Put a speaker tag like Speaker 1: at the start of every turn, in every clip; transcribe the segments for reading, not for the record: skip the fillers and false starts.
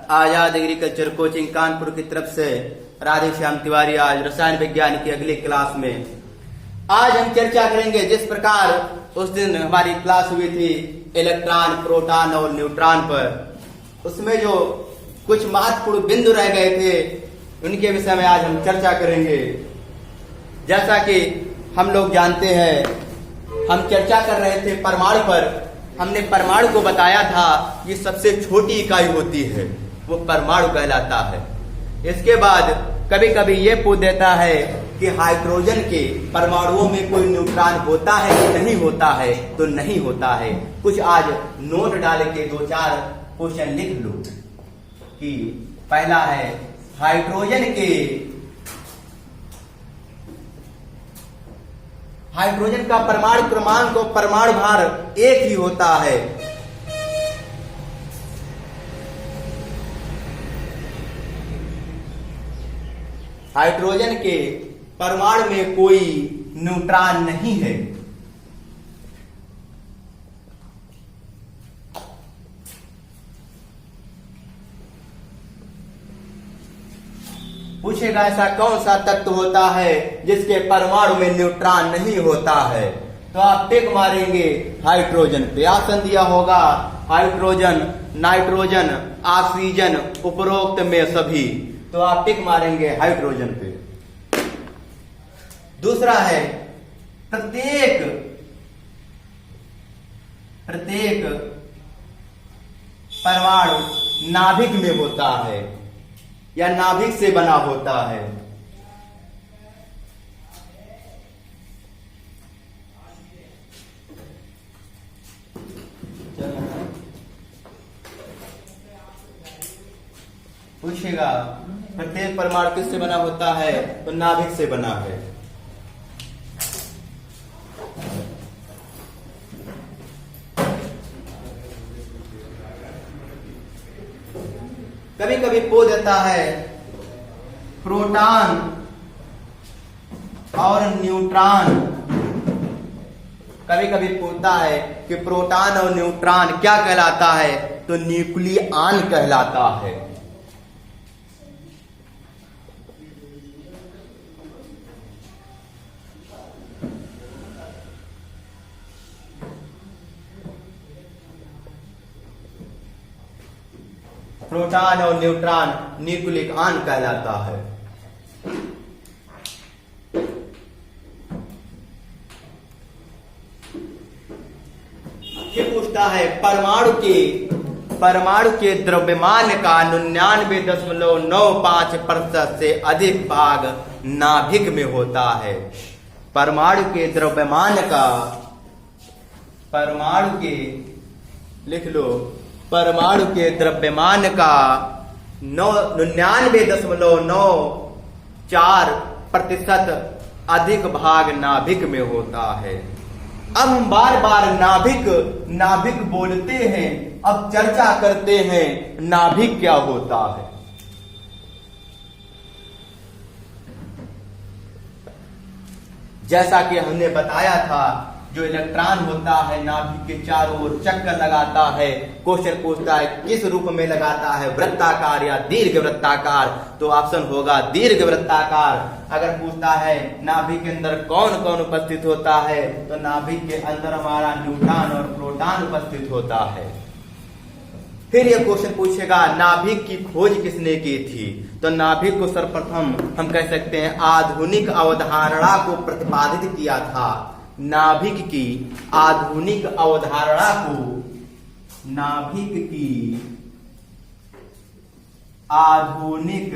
Speaker 1: आजाद agriculture coaching Kanpur की तरफ से राधे श्याम तिवारी आज रसायन विज्ञान की अगली क्लास में आज हम चर्चा करेंगे। जिस प्रकार उस दिन हमारी क्लास हुई थी इलेक्ट्रॉन, प्रोटॉन और न्यूट्रॉन पर, उसमें जो कुछ महत्वपूर्ण बिंदु रह गए थे उनके विषय में आज हम चर्चा करेंगे। जैसा कि हम लोग जानते हैं, हम चर्चा कर रहे थे परमाणु पर। हमने परमाणु को बताया था कि सबसे छोटी इकाई होती है, वो परमाणु कहलाता है। इसके बाद कभी कभी ये पूछ देता है कि हाइड्रोजन के परमाणुओं में कोई न्यूट्रॉन होता है कि नहीं होता है, तो नहीं होता है। कुछ आज नोट डाल के 2-4 क्वेश्चन लिख लो कि पहला है हाइड्रोजन का परमाणु क्रमांक और परमाणु भार एक ही होता है। हाइड्रोजन के परमाणु में कोई न्यूट्रॉन नहीं है। पूछेगा ऐसा कौन सा तत्व होता है जिसके परमाणु में न्यूट्रॉन नहीं होता है, तो आप टिक मारेंगे हाइड्रोजन पे। ऑप्शन दिया होगा हाइड्रोजन, नाइट्रोजन, ऑक्सीजन, उपरोक्त में सभी, तो आप टिक मारेंगे हाइड्रोजन पे। दूसरा है प्रत्येक परमाणु नाभिक में होता है या नाभिक से बना होता है। पूछेगा प्रत्येक परमाणु किससे बना होता है, तो नाभिक से बना है। कभी कभी पूछ देता है प्रोटॉन और न्यूट्रॉन। कभी कभी पूछता है कि प्रोटॉन और न्यूट्रॉन क्या कहलाता है, तो न्यूक्लियॉन कहलाता है। प्रोटॉन और न्यूट्रॉन न्यूक्लियॉन कहलाता है। ये पूछता है परमाणु के द्रव्यमान का 99.95% से अधिक भाग नाभिक में होता है। परमाणु के द्रव्यमान का, परमाणु के द्रव्यमान का 99.94% अधिक भाग नाभिक में होता है। अब हम बार बार नाभिक बोलते हैं। अब चर्चा करते हैं नाभिक क्या होता है। जैसा कि हमने बताया था, जो इलेक्ट्रॉन होता है नाभिक के चारों ओर चक्कर लगाता है। क्वेश्चन पूछता है किस रूप में लगाता है, वृत्ताकार या दीर्घ वृत्ताकार, तो ऑप्शन होगा दीर्घ वृत्ताकार। अगर पूछता है नाभिक के अंदर कौन कौन उपस्थित होता है, तो नाभिक के अंदर हमारा न्यूट्रॉन और प्रोटॉन उपस्थित होता है। फिर यह क्वेश्चन पूछेगा नाभिक की खोज किसने की थी, तो नाभिक को सर्वप्रथम हम कह सकते हैं आधुनिक अवधारणा को प्रतिपादित किया था। नाभिक की आधुनिक अवधारणा को, नाभिक की आधुनिक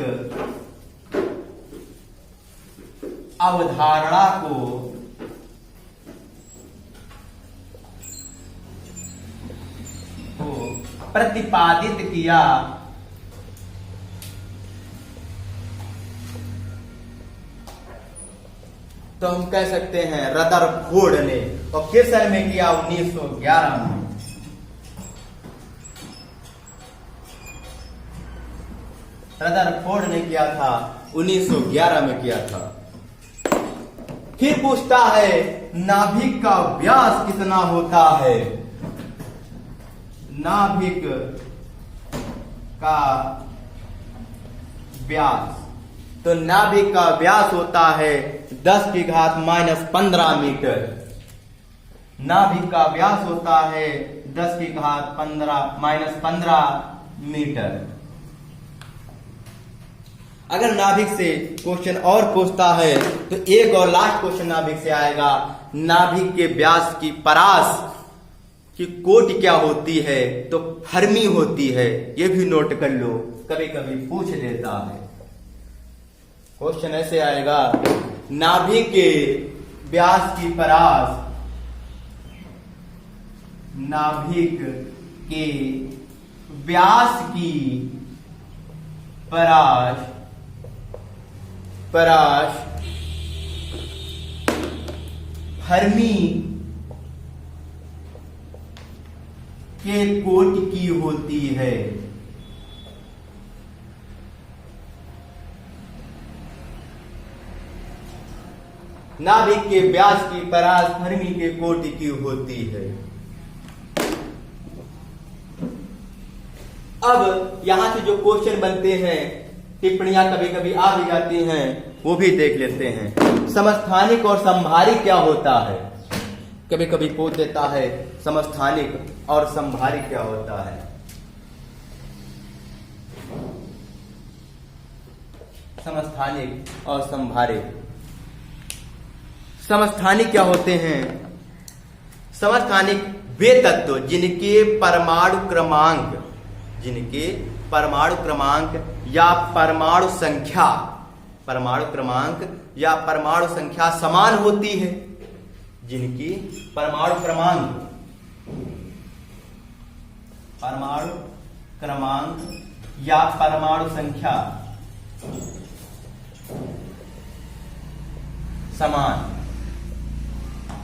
Speaker 1: अवधारणा को प्रतिपादित किया। तो हम कह सकते हैं रदरफोर्ड ने, और किस सन में किया, 1911 में। रदरफोर्ड ने किया था, 1911 में किया था। फिर पूछता है नाभिक का व्यास कितना होता है। नाभिक का व्यास, तो नाभिक का व्यास होता है 10 की घात -15 मीटर। नाभिक का व्यास होता है 10 की घात -15 मीटर। अगर नाभिक से क्वेश्चन और पूछता है तो एक और लास्ट क्वेश्चन नाभिक से आएगा, नाभिक के व्यास की परास की कोटि क्या होती है, तो फर्मी होती है। ये भी नोट कर लो, कभी कभी पूछ लेता है। क्वेश्चन ऐसे आएगा, नाभिक के व्यास की परास, नाभिक के व्यास की परास फर्मी के कोटि की होती है। नाभिक के व्यास की परास फर्मी के कोटि की होती है। अब यहां से जो क्वेश्चन बनते हैं, टिप्पणियां कभी कभी आ भी जाती हैं, वो भी देख लेते हैं। समस्थानिक और संभारिक क्या होता है, कभी कभी पूछ देता है समस्थानिक और संभारिक क्या होता है। समस्थानिक और संभारिक। समस्थानिक क्या होते हैं? समस्थानिक वे तत्व जिनके परमाणु क्रमांक या परमाणु संख्या समान होती है, जिनकी परमाणु क्रमांक या परमाणु संख्या समान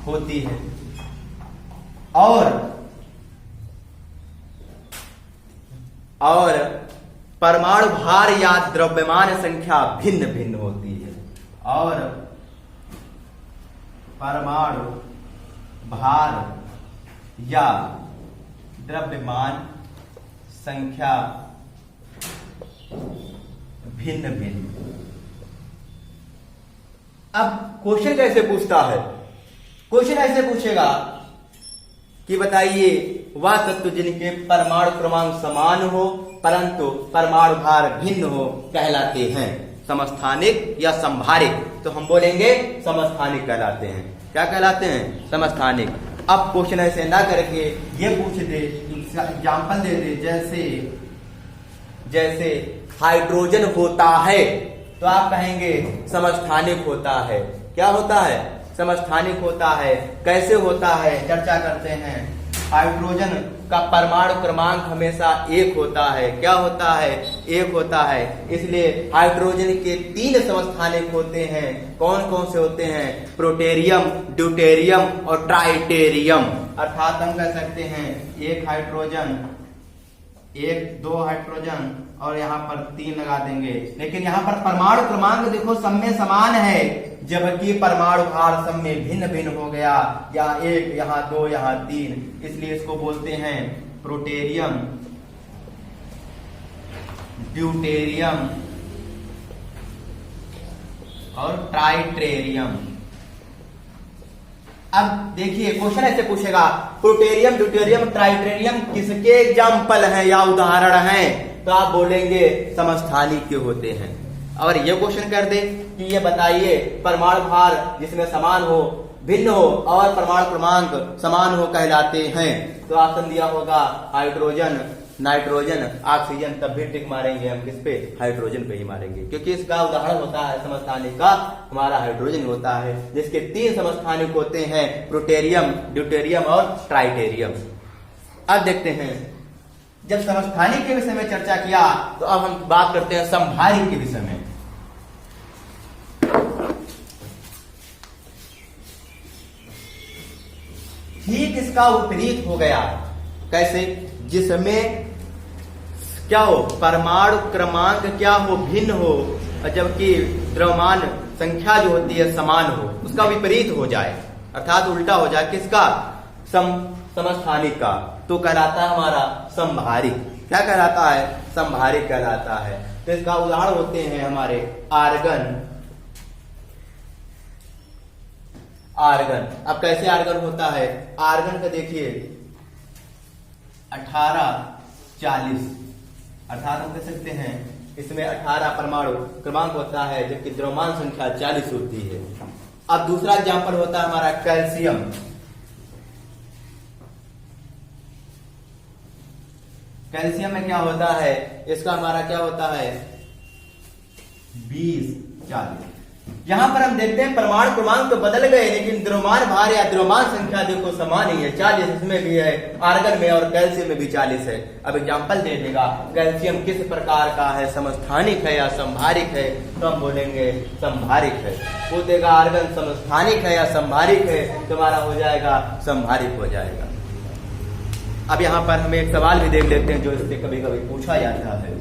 Speaker 1: होती है और परमाणु भार या द्रव्यमान संख्या भिन्न भिन्न होती है, और परमाणु भार या द्रव्यमान संख्या भिन्न भिन्न। अब क्वेश्चन कैसे पूछता है? क्वेश्चन ऐसे पूछेगा कि बताइए वह तत्व जिनके परमाणु क्रमांक समान हो परंतु परमाणु भार भिन्न हो कहलाते हैं समस्थानिक या संभारिक। तो हम बोलेंगे समस्थानिक कहलाते हैं। क्या कहलाते हैं? समस्थानिक। अब क्वेश्चन ऐसे ना करके ये पूछ दे, एग्जाम्पल दे दे, जैसे हाइड्रोजन होता है, तो आप कहेंगे समस्थानिक होता है। क्या होता है? समस्थानिक होता है। कैसे होता है? चर्चा करते हैं। हाइड्रोजन का परमाणु क्रमांक हमेशा 1 होता है। क्या होता है? 1 होता है। इसलिए हाइड्रोजन के 3 समस्थानिक होते हैं। कौन कौन से होते हैं? प्रोटेरियम, ड्यूटेरियम और ट्राइटेरियम। अर्थात हम कह सकते हैं 1 हाइड्रोजन, 2 हाइड्रोजन और यहाँ पर 3 लगा देंगे। लेकिन यहाँ पर परमाणु क्रमांक देखो सब में समान है, जबकि परमाणु भार सब में भिन्न भिन्न हो गया। यहाँ 1, यहाँ 2, यहाँ 3। इसलिए इसको बोलते हैं प्रोटेरियम, ड्यूटेरियम और ट्राइटेरियम। अब देखिए क्वेश्चन ऐसे पूछेगा, प्रोटेरियम, ड्यूटेरियम, ट्राइटेरियम किसके एग्जाम्पल हैं या उदाहरण हैं? तो आप बोलेंगे समस्थानिक के होते हैं। और ये क्वेश्चन कर दे कि ये बताइए परमाणु भार जिसमें समान हो, भिन्न हो और परमाणु क्रमांक समान हो कहलाते हैं। तो ऑप्शन दिया होगा हाइड्रोजन, नाइट्रोजन, ऑक्सीजन। तब भी टिक मारेंगे हम किस पे? हाइड्रोजन पे ही मारेंगे, क्योंकि इसका उदाहरण होता है समस्थानिक का हमारा हाइड्रोजन होता है, जिसके 3 समस्थानिक होते हैं, प्रोटेरियम, ड्यूटेरियम और ट्राइटेरियम। अब देखते हैं, जब समस्थानिक के विषय में चर्चा किया तो अब हम बात करते हैं संभारिक के विषय में। ठीक इसका विपरीत हो गया। कैसे? जिसमें क्या हो? परमाणु क्रमांक क्या हो? भिन्न हो, जबकि द्रव्यमान संख्या जो होती है समान हो, उसका विपरीत हो जाए, अर्थात उल्टा हो जाए। किसका? समस्थानिक का, तो कहलाता है हमारा संभारिक। क्या कहलाता है? संभारिक कहलाता है। तो इसका उदाहरण होते हैं हमारे आर्गन। आर्गन, अब कैसे आर्गन होता है? आर्गन का देखिए 1840, 18 कह सकते हैं, इसमें 18 परमाणु क्रमांक होता है, जबकि द्रव्यमान संख्या 40 होती है। अब दूसरा एग्जाम्पल होता है हमारा कैल्शियम। कैल्शियम में क्या होता है? इसका हमारा क्या होता है? 20, 40। यहां पर हम देखते हैं परमाणु क्रमांक तो बदल गए, लेकिन द्रव्यमान भार या द्रव्यमान संख्या देखो समान ही है, 40 इसमें भी है आर्गन में, और कैल्शियम में भी 40 है। अब एग्जाम्पल दे देगा कैल्शियम किस प्रकार का है, समस्थानिक है या संभारिक है, तो हम बोलेंगे संभारिक है। वो देगा आर्गन समस्थानिक है या संभारिक है, तुम्हारा हो जाएगा संभारिक हो जाएगा। अब यहाँ पर हम एक सवाल भी देख लेते हैं जो इससे कभी कभी पूछा जाता है।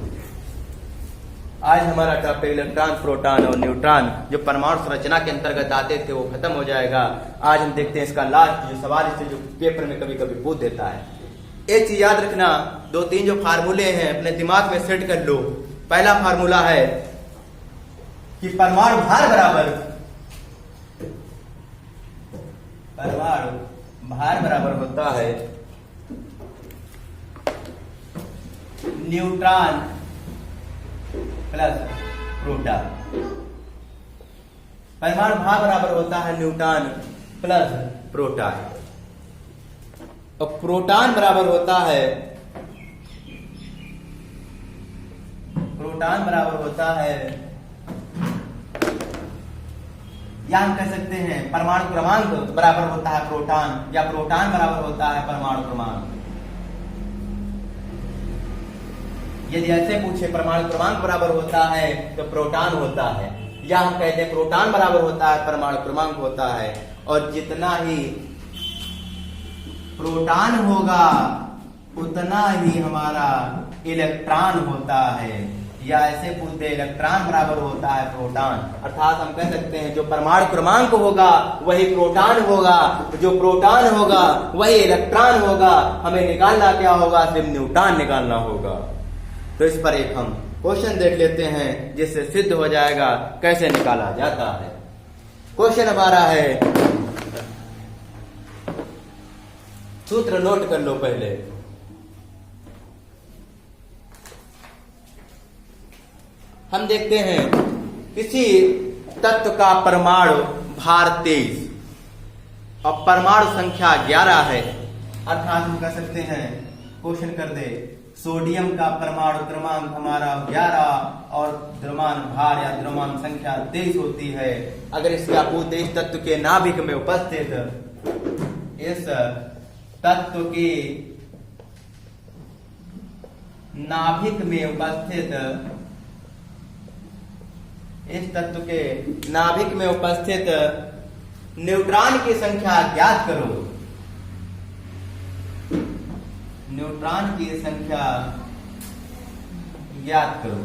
Speaker 1: आज हमारा टॉपिक इलेक्ट्रॉन, प्रोटॉन और न्यूट्रॉन जो परमाणु संरचना के अंतर्गत आते थे वो खत्म हो जाएगा। आज हम देखते हैं इसका लास्ट जो सवाल इससे जो पेपर में कभी कभी पूछ देता है। एक चीज याद रखना, 2-3 जो फार्मूले हैं अपने दिमाग में सेट कर लो। पहला फार्मूला है कि परमाणु भार बराबर होता है न्यूट्रॉन प्लस प्रोटॉन। परमाणु भार बराबर होता है न्यूट्रॉन प्लस प्रोटॉन, और प्रोटॉन बराबर होता है या हम कह सकते हैं परमाणु क्रमांक बराबर होता है प्रोटॉन, या प्रोटॉन बराबर होता है परमाणु क्रमांक। यदि ऐसे पूछे परमाणु क्रमांक बराबर होता है तो प्रोटॉन होता है, या हम कहते हैं प्रोटॉन बराबर होता है परमाणु क्रमांक होता है, और जितना ही प्रोटॉन होगा उतना ही हमारा इलेक्ट्रॉन होता है। या ऐसे पूछते इलेक्ट्रॉन बराबर होता है प्रोटॉन, अर्थात हम कह सकते हैं जो परमाणु क्रमांक होगा वही प्रोटॉन होगा, जो प्रोटॉन होगा वही इलेक्ट्रॉन होगा। हमें निकालना क्या होगा? सिर्फ न्यूट्रॉन निकालना होगा। तो इस पर एक हम क्वेश्चन देख लेते हैं जिससे सिद्ध हो जाएगा कैसे निकाला जाता है। क्वेश्चन हमारा है, सूत्र नोट कर लो पहले। हम देखते हैं किसी तत्व का परमाणु भार 23 और परमाणु संख्या 11 है, अर्थात हम कह सकते हैं क्वेश्चन कर दे सोडियम का परमाणु क्रमांक हमारा 11 और द्रव्यमान भार या द्रव्यमान संख्या 23 होती है। अगर इसकी आपूर्ति इस तत्व के नाभिक में उपस्थित इस तत्व के नाभिक में उपस्थित न्यूट्रॉन की संख्या ज्ञात करो। न्यूट्रॉन की संख्या ज्ञात करो।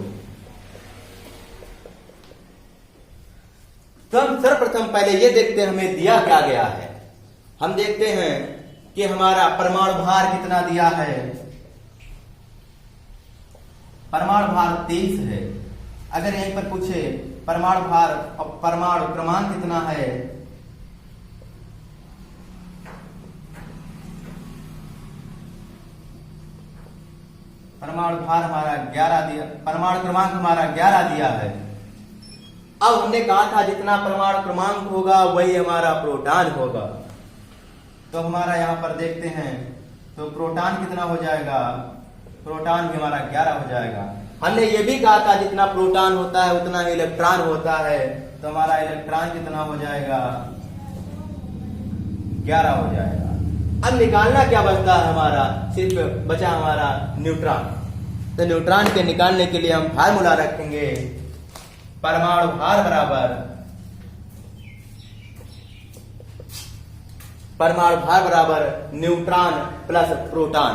Speaker 1: तो हम सर्वप्रथम पहले ये देखते हैं हमें दिया क्या गया है। हम देखते हैं कि हमारा परमाणु भार कितना दिया है, परमाणु भार 23 है। अगर यहीं पर पूछे परमाणु भार और परमाणु क्रमांक कितना है, परमाणु भार हमारा 11 दिया, परमाणु क्रमांक हमारा 11 दिया है। अब हमने कहा था जितना परमाणु क्रमांक होगा वही हमारा प्रोटॉन होगा। तो हमारा यहां पर देखते हैं तो प्रोटॉन कितना हो जाएगा, प्रोटॉन भी हमारा 11 हो जाएगा। हमने ये भी कहा था जितना प्रोटॉन होता है उतना ही इलेक्ट्रॉन होता है, तो हमारा इलेक्ट्रॉन कितना हो जाएगा, 11 हो जाएगा। अब निकालना क्या बचता है हमारा, सिर्फ बचा हमारा न्यूट्रॉन। तो न्यूट्रॉन के निकालने के लिए हम फार्मूला रखेंगे परमाणु भार बराबर न्यूट्रॉन प्लस प्रोटॉन।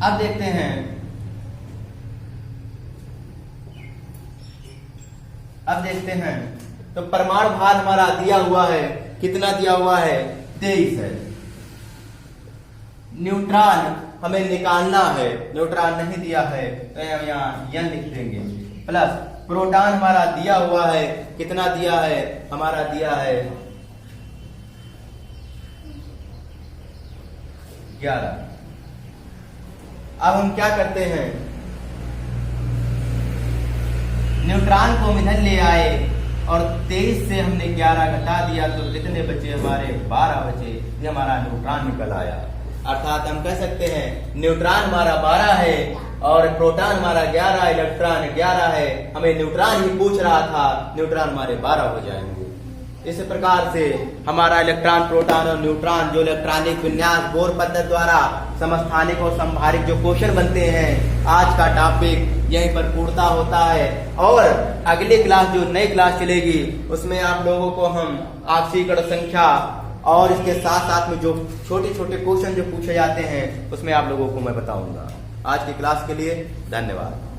Speaker 1: अब देखते हैं तो परमाणु भार हमारा दिया हुआ है, कितना दिया हुआ है? 23 है। न्यूट्रॉन हमें निकालना है, न्यूट्रॉन नहीं दिया है तो हम यहाँ n लिख देंगे, प्लस प्रोटॉन हमारा दिया हुआ है, कितना दिया है? हमारा दिया है 11। अब हम क्या करते हैं, न्यूट्रॉन को हम इधर ले आए और 23 से हमने 11 घटा दिया तो कितने बचे? हमारे 12 बचे। ये हमारा न्यूट्रॉन निकल आया। अर्थात हम कह सकते हैं न्यूट्रॉन हमारा 12 है और प्रोटॉन हमारा 11, इलेक्ट्रॉन 11 है। हमें न्यूट्रॉन ही पूछ रहा था, न्यूट्रॉन हमारे 12 हो जाएंगे। इस प्रकार से हमारा इलेक्ट्रॉन, प्रोटॉन और न्यूट्रॉन जो इलेक्ट्रॉनिक विन्यास बोर पद्धति द्वारा समस्थानिक और संभारिक जो क्वेश्चन बनते हैं, आज का टॉपिक यहीं पर पूर्णता होता है। और अगली क्लास जो नई क्लास चलेगी उसमें आप लोगों को हम आपसी गण संख्या और इसके साथ साथ में जो छोटे छोटे क्वेश्चन जो पूछे जाते हैं उसमें आप लोगों को मैं बताऊंगा। आज की क्लास के लिए धन्यवाद।